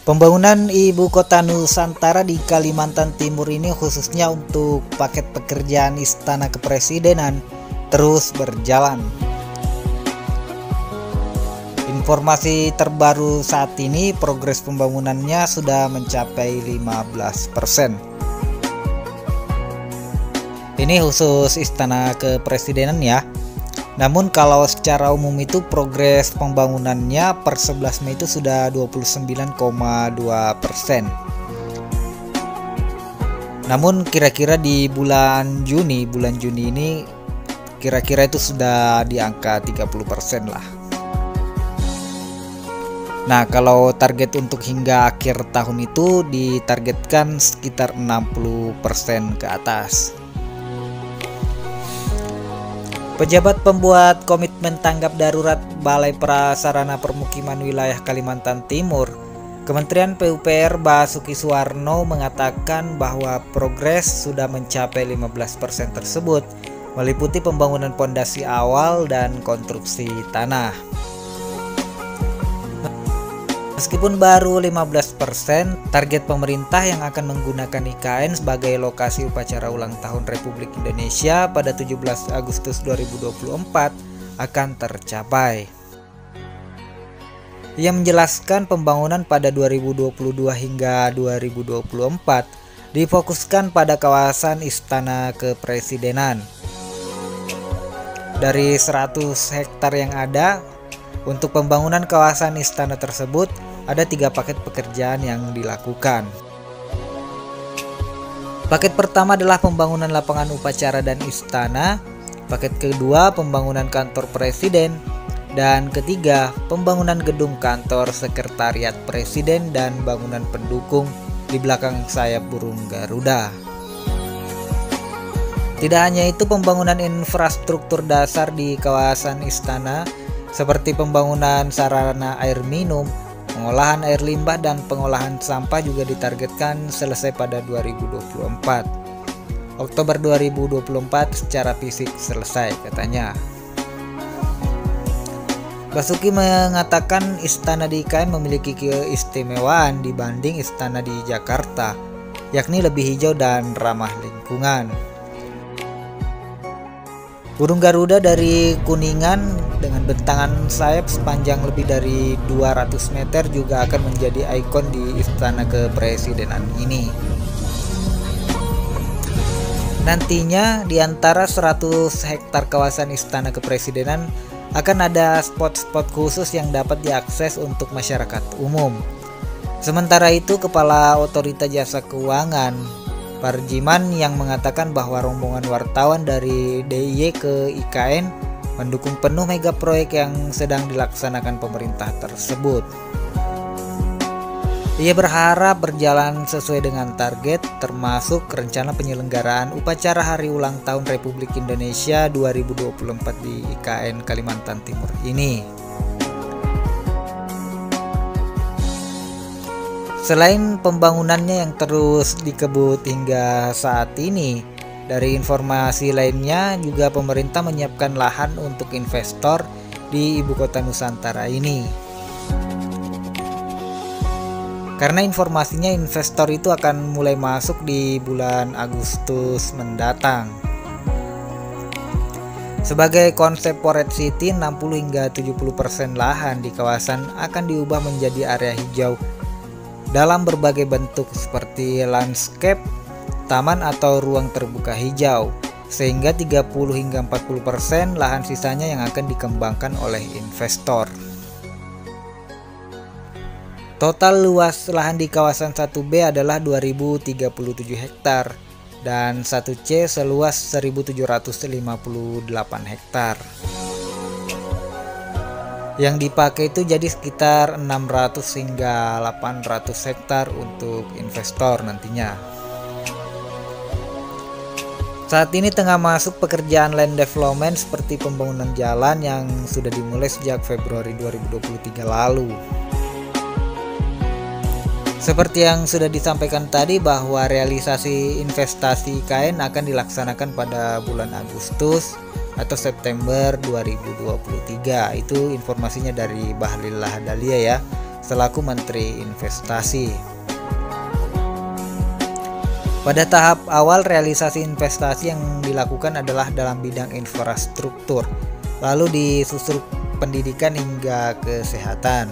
Pembangunan Ibu Kota Nusantara di Kalimantan Timur ini khususnya untuk paket pekerjaan Istana Kepresidenan terus berjalan. Informasi terbaru saat ini progres pembangunannya sudah mencapai 15%. Ini khusus Istana Kepresidenan ya. Namun kalau secara umum itu progres pembangunannya per 11 Mei itu sudah 29,2%. Namun kira-kira di bulan Juni ini kira-kira itu sudah di angka 30% lah. Nah, kalau target untuk hingga akhir tahun itu ditargetkan sekitar 60% ke atas. Pejabat pembuat komitmen tanggap darurat Balai Prasarana Permukiman Wilayah Kalimantan Timur, Kementerian PUPR Basuki Suwarno mengatakan bahwa progres sudah mencapai 15% tersebut, meliputi pembangunan pondasi awal dan konstruksi tanah. Meskipun baru 15%, target pemerintah yang akan menggunakan IKN sebagai lokasi upacara ulang tahun Republik Indonesia pada 17 Agustus 2024 akan tercapai. Ia menjelaskan pembangunan pada 2022 hingga 2024 difokuskan pada kawasan Istana Kepresidenan. Dari 100 hektar yang ada, untuk pembangunan kawasan istana tersebut ada 3 paket pekerjaan yang dilakukan. Paket pertama adalah pembangunan lapangan upacara dan istana, paket kedua pembangunan kantor presiden, dan ketiga pembangunan gedung kantor sekretariat presiden dan bangunan pendukung di belakang sayap burung Garuda. Tidak hanya itu, pembangunan infrastruktur dasar di kawasan istana seperti pembangunan sarana air minum, pengolahan air limbah, dan pengolahan sampah juga ditargetkan selesai pada 2024. Oktober 2024 secara fisik selesai katanya. Basuki mengatakan istana di IKN memiliki keistimewaan dibanding istana di Jakarta, yakni lebih hijau dan ramah lingkungan. Burung Garuda dari Kuningan dengan bentangan sayap sepanjang lebih dari 200 meter juga akan menjadi ikon di Istana Kepresidenan ini. Nantinya di antara 100 hektar kawasan Istana Kepresidenan akan ada spot-spot khusus yang dapat diakses untuk masyarakat umum. Sementara itu, Kepala Otorita Jasa Keuangan Parjiman yang mengatakan bahwa rombongan wartawan dari DIY ke IKN mendukung penuh mega proyek yang sedang dilaksanakan pemerintah tersebut. Ia berharap berjalan sesuai dengan target, termasuk rencana penyelenggaraan upacara Hari Ulang Tahun Republik Indonesia 2024 di IKN Kalimantan Timur ini. Selain pembangunannya yang terus dikebut hingga saat ini, dari informasi lainnya juga pemerintah menyiapkan lahan untuk investor di Ibu Kota Nusantara ini. Karena informasinya investor itu akan mulai masuk di bulan Agustus mendatang. Sebagai konsep Poret City, 60 hingga 70% lahan di kawasan akan diubah menjadi area hijau dalam berbagai bentuk seperti landscape, taman atau ruang terbuka hijau, sehingga 30 hingga 40% lahan sisanya yang akan dikembangkan oleh investor. Total luas lahan di kawasan 1B adalah 2037 hektar dan 1C seluas 1758 hektar. Yang dipakai itu jadi sekitar 600 hingga 800 hektar untuk investor nantinya. Saat ini tengah masuk pekerjaan land development seperti pembangunan jalan yang sudah dimulai sejak Februari 2023 lalu. Seperti yang sudah disampaikan tadi bahwa realisasi investasi IKN akan dilaksanakan pada bulan Agustus atau September 2023. Itu informasinya dari Bahlil Lahadalia ya. selaku Menteri Investasi. Pada tahap awal, realisasi investasi yang dilakukan adalah dalam bidang infrastruktur, lalu disusul pendidikan hingga kesehatan.